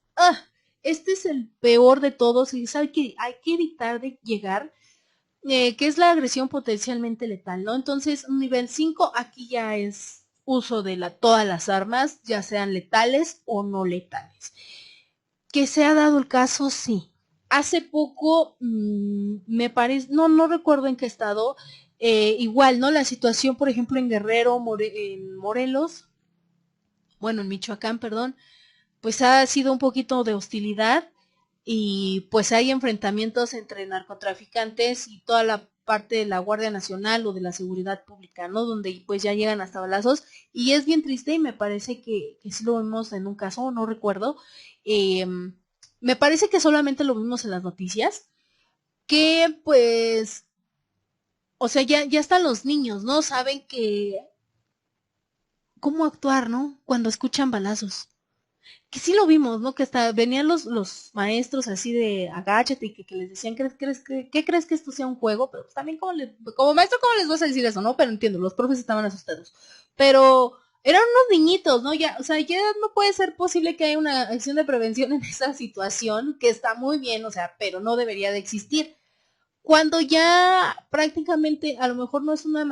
este es el peor de todos, y sabe que hay que evitar de llegar, que es la agresión potencialmente letal, ¿no? Entonces, un nivel 5 aquí ya es uso de todas las armas, ya sean letales o no letales. Que se ha dado el caso, sí. Hace poco, me parece, no recuerdo en qué estado, igual, ¿no? La situación, por ejemplo, en Guerrero, en Morelos, bueno, en Michoacán, perdón, pues ha sido un poquito de hostilidad y pues hay enfrentamientos entre narcotraficantes y toda la parte de la Guardia Nacional o de la Seguridad Pública, ¿no? Donde pues ya llegan hasta balazos y es bien triste y me parece que sí lo vimos en un caso, no recuerdo, me parece que solamente lo vimos en las noticias, que pues, o sea, ya están los niños, ¿no? Saben que cómo actuar, ¿no? Cuando escuchan balazos. Que sí lo vimos, ¿no? Que hasta venían los maestros así de agáchate y que les decían, ¿qué crees que esto sea un juego? Pero pues también como maestro, ¿cómo les vas a decir eso, no? Pero entiendo, los profes estaban asustados. Pero eran unos niñitos, ¿no? Ya, o sea, ya no puede ser posible que haya una acción de prevención en esa situación, que está muy bien, o sea, pero no debería de existir. Cuando ya prácticamente, a lo mejor no es una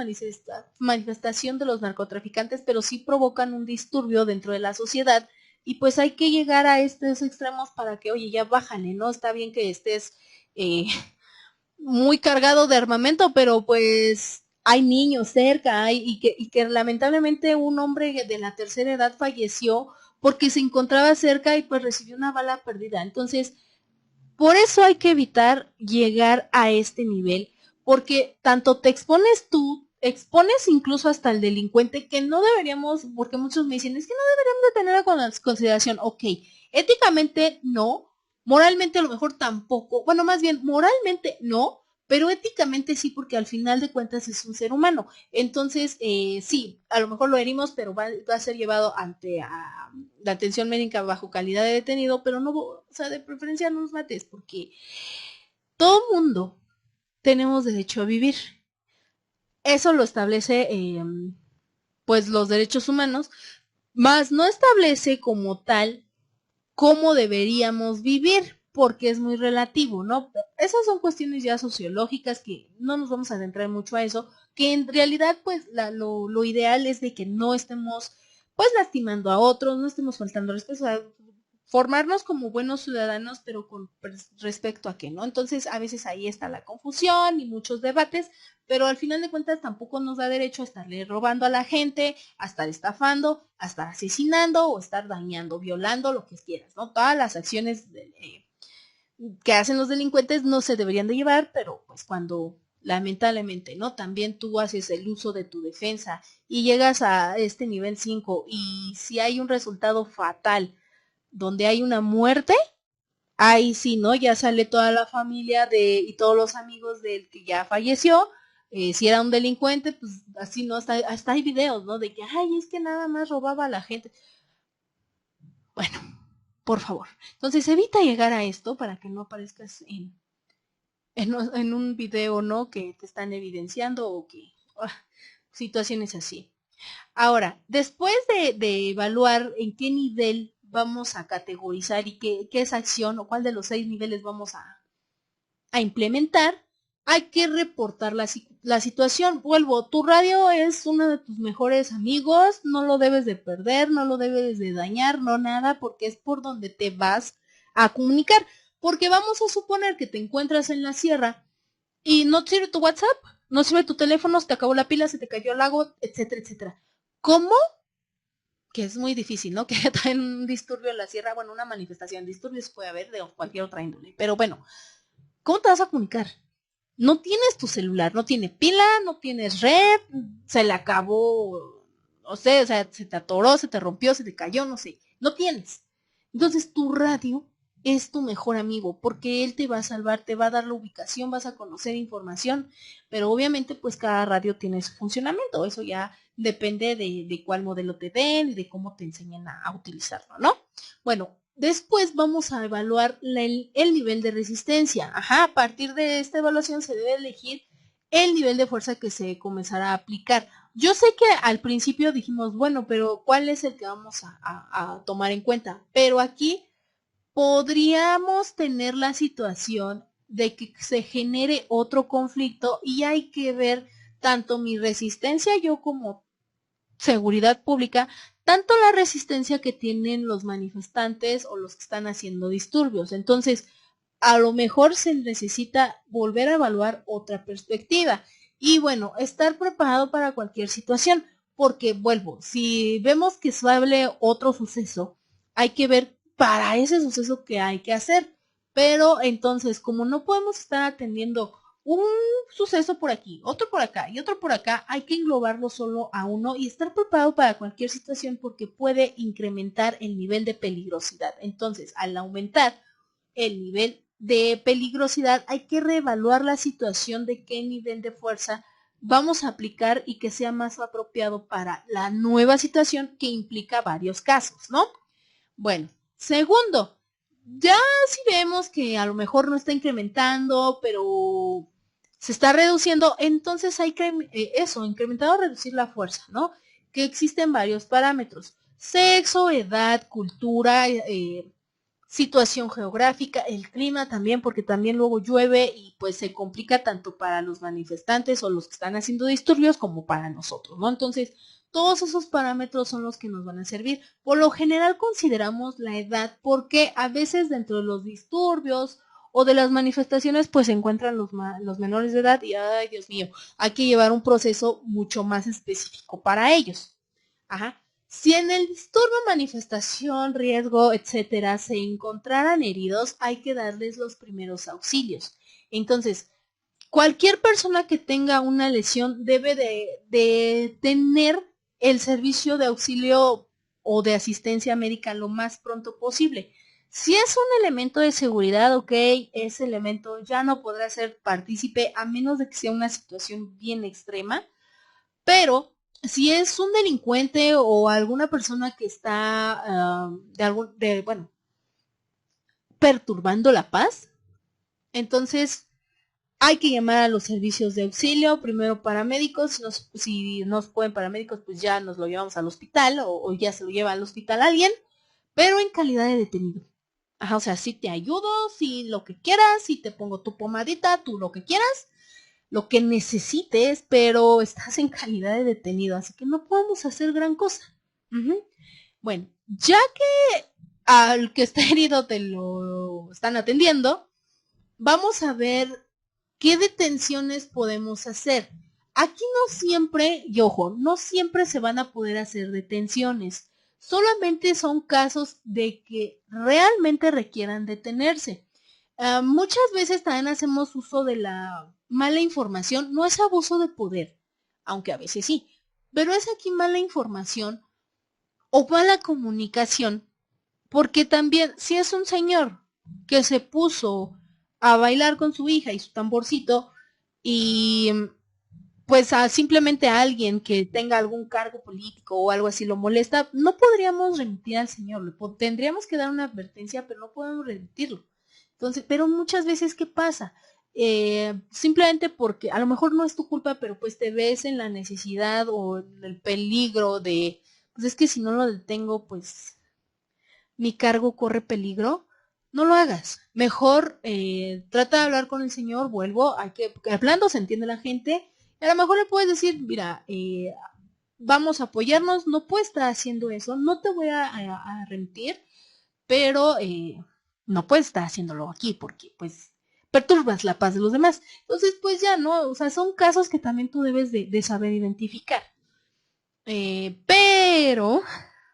manifestación de los narcotraficantes, pero sí provocan un disturbio dentro de la sociedad, y pues hay que llegar a estos extremos para que, oye, ya bájale, ¿no? Está bien que estés eh, muy cargado de armamento, pero pues hay niños cerca, y que lamentablemente un hombre de la tercera edad falleció porque se encontraba cerca y pues recibió una bala perdida. Entonces, por eso hay que evitar llegar a este nivel, porque tanto te expones tú, expones incluso hasta el delincuente, que no deberíamos, porque muchos me dicen, es que no deberíamos de tener con consideración. Ok, éticamente no, moralmente a lo mejor tampoco, bueno, más bien moralmente no, pero éticamente sí, porque al final de cuentas es un ser humano. Entonces, sí, a lo mejor lo herimos, pero va a ser llevado ante la atención médica bajo calidad de detenido, pero no, o sea, de preferencia no nos mates, porque todo mundo tenemos derecho a vivir. Eso lo establece, pues, los derechos humanos, más no establece como tal cómo deberíamos vivir, porque es muy relativo, ¿no? Esas son cuestiones ya sociológicas que no nos vamos a adentrar mucho a eso, que en realidad, pues, lo ideal es de que no estemos, pues, lastimando a otros, no estemos faltando respeto, a formarnos como buenos ciudadanos, pero con respecto a qué, ¿no? Entonces, a veces ahí está la confusión y muchos debates, pero al final de cuentas tampoco nos da derecho a estarle robando a la gente, a estar estafando, a estar asesinando o estar dañando, violando, lo que quieras, ¿no? Todas las acciones que hacen los delincuentes no se deberían de llevar, pero pues cuando lamentablemente, ¿no? También tú haces el uso de tu defensa y llegas a este nivel 5 y si hay un resultado fatal donde hay una muerte, ahí sí, ¿no? Ya sale toda la familia y todos los amigos del que ya falleció. Si era un delincuente, pues así, ¿no? Hasta hay videos, ¿no? De que, ay, es que nada más robaba a la gente. Bueno, por favor. Entonces evita llegar a esto para que no aparezcas en un video, ¿no? Que te están evidenciando o que situaciones así. Ahora, después de evaluar en qué nivel vamos a categorizar y qué es acción o cuál de los 6 niveles vamos a implementar, hay que reportar la situación. Vuelvo, tu radio es uno de tus mejores amigos, no lo debes de perder, no lo debes de dañar, no nada, porque es por donde te vas a comunicar. Porque vamos a suponer que te encuentras en la sierra y no sirve tu WhatsApp, no sirve tu teléfono, se te acabó la pila, se te cayó el lago, etcétera, etcétera. ¿Cómo? Que es muy difícil, ¿no? Que traen un disturbio en la sierra, bueno, una manifestación, disturbios puede haber de cualquier otra índole, pero bueno, ¿cómo te vas a comunicar? No tienes tu celular, no tiene pila, no tienes red, se le acabó, o sea, se te atoró, se te rompió, se te cayó, no sé, no tienes. Entonces tu radio es tu mejor amigo, porque él te va a salvar, te va a dar la ubicación, vas a conocer información, pero obviamente pues cada radio tiene su funcionamiento, eso ya depende de cuál modelo te den y de cómo te enseñen a utilizarlo, ¿no? Bueno, después vamos a evaluar el nivel de resistencia. Ajá, a partir de esta evaluación se debe elegir el nivel de fuerza que se comenzará a aplicar. Yo sé que al principio dijimos, bueno, pero ¿cuál es el que vamos a tomar en cuenta? Pero aquí podríamos tener la situación de que se genere otro conflicto y hay que ver tanto mi resistencia yo como seguridad pública, tanto la resistencia que tienen los manifestantes o los que están haciendo disturbios. Entonces, a lo mejor se necesita volver a evaluar otra perspectiva. Y bueno, estar preparado para cualquier situación, porque vuelvo, si vemos que sale otro suceso, hay que ver para ese suceso qué hay que hacer. Pero entonces, como no podemos estar atendiendo un suceso por aquí, otro por acá y otro por acá, hay que englobarlo solo a uno y estar preparado para cualquier situación porque puede incrementar el nivel de peligrosidad. Entonces, al aumentar el nivel de peligrosidad, hay que reevaluar la situación de qué nivel de fuerza vamos a aplicar y que sea más apropiado para la nueva situación que implica varios casos, ¿no? Bueno, segundo, ya si vemos que a lo mejor no está incrementando, pero se está reduciendo, entonces hay que incrementar o reducir la fuerza, ¿no? Que existen varios parámetros. Sexo, edad, cultura, situación geográfica, el clima también, porque también luego llueve y pues se complica tanto para los manifestantes o los que están haciendo disturbios como para nosotros, ¿no? Entonces, todos esos parámetros son los que nos van a servir. Por lo general consideramos la edad porque a veces dentro de los disturbios o de las manifestaciones pues se encuentran los menores de edad y ay Dios mío, hay que llevar un proceso mucho más específico para ellos. Ajá. Si en el disturbio, manifestación, riesgo, etcétera, se encontraran heridos, hay que darles los primeros auxilios. Entonces, cualquier persona que tenga una lesión debe de tener el servicio de auxilio o de asistencia médica lo más pronto posible. Si es un elemento de seguridad, ok, ese elemento ya no podrá ser partícipe a menos de que sea una situación bien extrema, pero si es un delincuente o alguna persona que está bueno, perturbando la paz, entonces hay que llamar a los servicios de auxilio, primero paramédicos, si nos pueden paramédicos, pues ya nos lo llevamos al hospital o ya se lo lleva al hospital alguien, pero en calidad de detenido. Ajá, o sea, si te ayudo, si lo que quieras, si te pongo tu pomadita, tú lo que quieras, lo que necesites, pero estás en calidad de detenido, así que no podemos hacer gran cosa. Bueno, ya que al que está herido te lo están atendiendo, vamos a ver qué detenciones podemos hacer. Aquí no siempre, y ojo, no siempre se van a poder hacer detenciones. Solamente son casos de que realmente requieran detenerse. Muchas veces también hacemos uso de la mala información. No es abuso de poder, aunque a veces sí, pero es aquí mala información o mala comunicación, porque también si es un señor que se puso a bailar con su hija y su tamborcito y pues simplemente a alguien que tenga algún cargo político o algo así lo molesta, no podríamos remitir al señor, tendríamos que dar una advertencia, pero no podemos remitirlo. Entonces, pero muchas veces, ¿qué pasa? Simplemente porque a lo mejor no es tu culpa, pero pues te ves en la necesidad o en el peligro pues es que si no lo detengo, pues mi cargo corre peligro. no lo hagas. Mejor trata de hablar con el señor, vuelvo, hablando se entiende la gente, y a lo mejor le puedes decir, mira, vamos a apoyarnos, no puedes estar haciendo eso, no te voy a remitir, pero no puedes estar haciéndolo aquí porque pues perturbas la paz de los demás. Entonces, pues ya, ¿no? O sea, son casos que también tú debes de saber identificar. Pero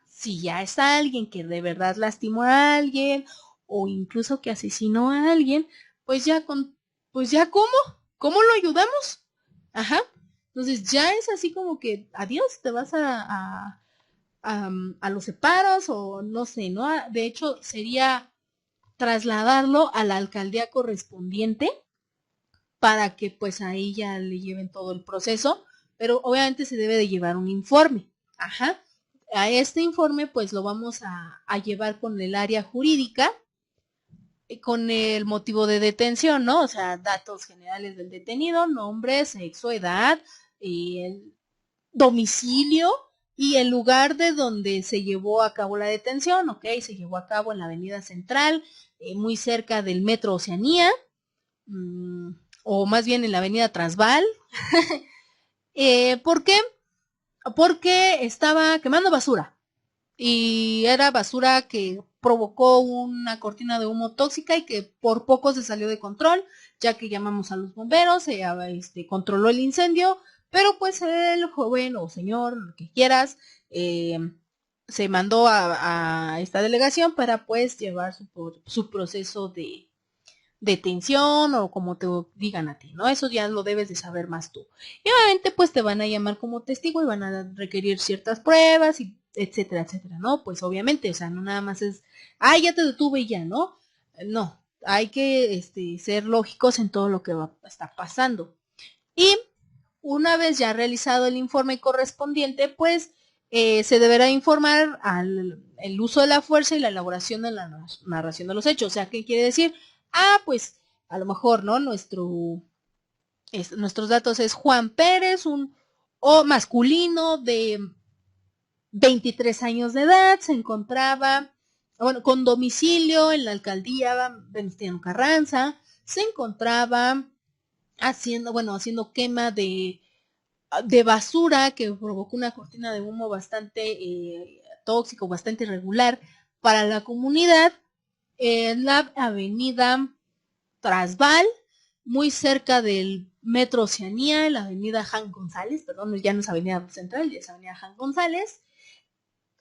si ya es alguien que de verdad lastimó a alguien o incluso que asesinó a alguien, pues ya pues ya ¿cómo lo ayudamos? Ajá. Entonces ya es así como que adiós, te vas a los separos o no sé, ¿no? De hecho, sería trasladarlo a la alcaldía correspondiente para que pues ahí ya le lleven todo el proceso, pero obviamente se debe de llevar un informe. Ajá. A este informe pues lo vamos a llevar con el área jurídica, con el motivo de detención, ¿no? O sea, datos generales del detenido, nombre, sexo, edad, el domicilio y el lugar de donde se llevó a cabo la detención, ¿ok? Se llevó a cabo en la avenida Central, muy cerca del Metro Oceanía, o más bien en la avenida Transval. ¿Por qué? Porque estaba quemando basura y era basura que provocó una cortina de humo tóxica y que por poco se salió de control, ya que llamamos a los bomberos, se controló el incendio, pero pues el joven o señor, lo que quieras, se mandó a esta delegación para pues llevar su proceso de detención o como te digan a ti, ¿no? Eso ya lo debes de saber más tú. Y obviamente pues te van a llamar como testigo y van a requerir ciertas pruebas y etcétera, etcétera, ¿no? Pues obviamente, o sea, no nada más es, ya te detuve y ya, ¿no? No, hay que ser lógicos en todo lo que está pasando. Y una vez ya realizado el informe correspondiente, pues se deberá informar al el uso de la fuerza y la elaboración de la narración de los hechos. O sea, ¿qué quiere decir? Pues a lo mejor, ¿no? Nuestros datos es Juan Pérez, un o masculino de 23 años de edad, se encontraba, bueno, con domicilio en la alcaldía Venustiano Carranza, se encontraba haciendo quema de basura que provocó una cortina de humo bastante tóxico, bastante irregular para la comunidad en la avenida Trasval, muy cerca del Metro Oceanía, la avenida Jan González, perdón, ya no es avenida Central, ya es avenida Jan González.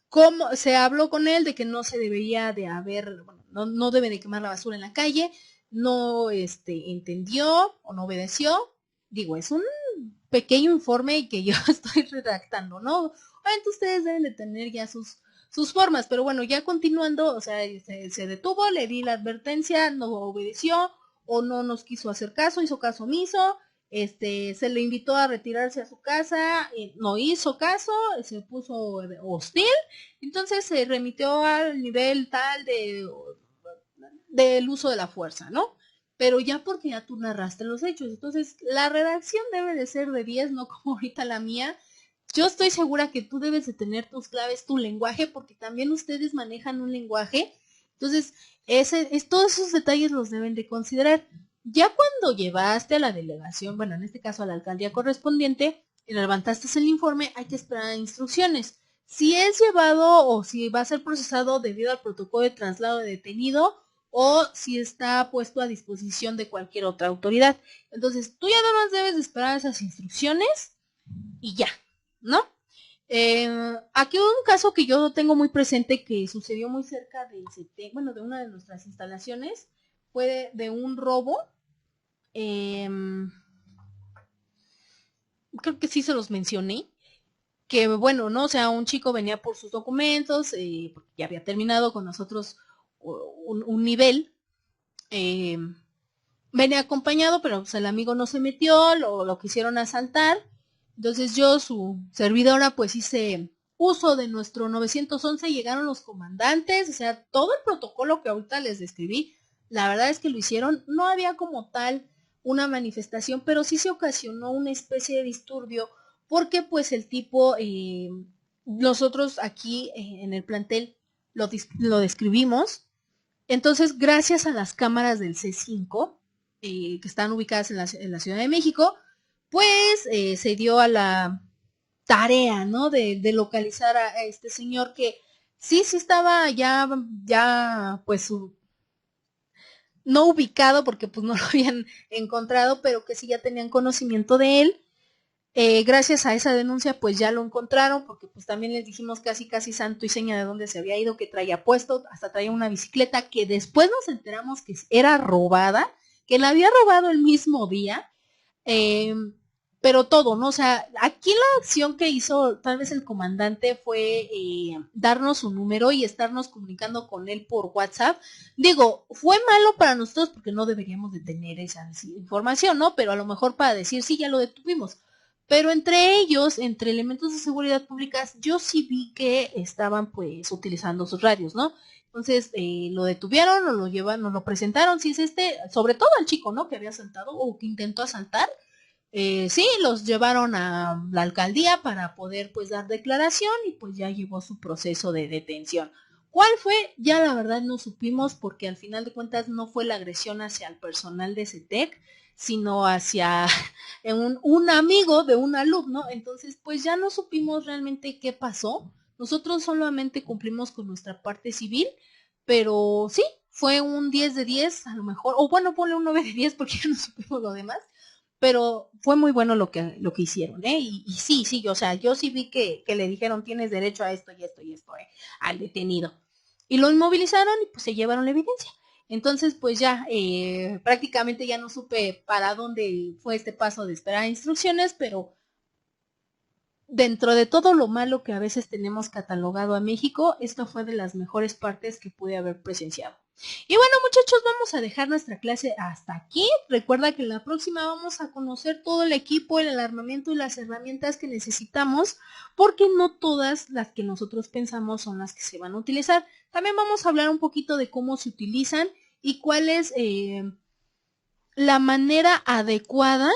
¿Cómo se habló con él de que no se debería de haber, bueno, no debe de quemar la basura en la calle? No entendió o no obedeció. Digo, es un pequeño informe que yo estoy redactando, ¿no? Obviamente ustedes deben de tener ya sus formas, pero bueno, ya continuando, o sea, se detuvo, le di la advertencia, no obedeció o no nos quiso hacer caso, hizo caso omiso, se le invitó a retirarse a su casa, no hizo caso, se puso hostil, entonces se remitió al nivel tal del uso de la fuerza, ¿no? Pero ya porque ya tú narraste los hechos, entonces la redacción debe de ser de 10, no como ahorita la mía. Yo estoy segura que tú debes de tener tus claves, tu lenguaje, porque también ustedes manejan un lenguaje, entonces todos esos detalles los deben de considerar. Ya cuando llevaste a la delegación, bueno, en este caso a la alcaldía correspondiente, y levantaste el informe, hay que esperar instrucciones. Si es llevado o si va a ser procesado debido al protocolo de traslado de detenido o si está puesto a disposición de cualquier otra autoridad. Entonces, tú ya nada más debes de esperar esas instrucciones y ya, ¿no? Aquí un caso que yo tengo muy presente que sucedió muy cerca de una de nuestras instalaciones, fue de un robo. Creo que sí se los mencioné, que bueno, ¿no? O sea, un chico venía por sus documentos, porque ya había terminado con nosotros un nivel, venía acompañado, pero pues el amigo no se metió, lo quisieron asaltar, entonces yo, su servidora, pues hice uso de nuestro 911, llegaron los comandantes, o sea, todo el protocolo que ahorita les describí, la verdad es que lo hicieron, no había como tal una manifestación, pero sí se ocasionó una especie de disturbio, porque pues el tipo, nosotros aquí en el plantel lo describimos, Entonces, gracias a las cámaras del C5, que están ubicadas en la Ciudad de México, pues se dio a la tarea, ¿no? De localizar a este señor que sí estaba ya, pues, no ubicado porque pues no lo habían encontrado, pero que sí ya tenían conocimiento de él. Gracias a esa denuncia pues ya lo encontraron, porque pues también les dijimos casi santo y seña de dónde se había ido, que traía puesto, hasta traía una bicicleta que después nos enteramos que era robada, que la había robado el mismo día. eh, pero todo, ¿no? O sea, aquí la acción que hizo tal vez el comandante fue darnos su número y estarnos comunicando con él por WhatsApp. Digo, fue malo para nosotros porque no deberíamos de tener esa información, ¿no? Pero a lo mejor para decir, sí, ya lo detuvimos. Pero entre ellos, entre elementos de seguridad públicas, yo sí vi que estaban pues utilizando sus radios, ¿no? Entonces lo detuvieron, nos lo llevan, nos lo presentaron, si es sobre todo al chico, ¿no? Que había asaltado o que intentó asaltar. Sí, los llevaron a la alcaldía para poder pues dar declaración y pues ya llevó su proceso de detención. ¿Cuál fue? Ya la verdad no supimos porque al final de cuentas no fue la agresión hacia el personal de CETEC, sino hacia un amigo de un alumno. Entonces pues ya no supimos realmente qué pasó. Nosotros solamente cumplimos con nuestra parte civil, pero sí, fue un 10 de 10 a lo mejor, o bueno, ponle un 9 de 10 porque ya no supimos lo demás, pero fue muy bueno lo que hicieron, ¿eh? Y sí, o sea, yo sí vi que le dijeron tienes derecho a esto y esto y esto, al detenido. Y lo inmovilizaron y pues se llevaron la evidencia. Entonces, pues ya, prácticamente ya no supe para dónde fue este paso de esperar instrucciones, pero dentro de todo lo malo que a veces tenemos catalogado a México, esto fue de las mejores partes que pude haber presenciado. Y bueno, muchachos, vamos a dejar nuestra clase hasta aquí. Recuerda que en la próxima vamos a conocer todo el equipo, el armamento y las herramientas que necesitamos, porque no todas las que nosotros pensamos son las que se van a utilizar. También vamos a hablar un poquito de cómo se utilizan y cuál es la manera adecuada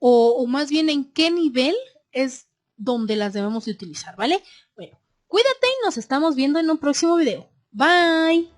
o más bien en qué nivel es donde las debemos de utilizar, ¿vale? Bueno, cuídate y nos estamos viendo en un próximo video. Bye.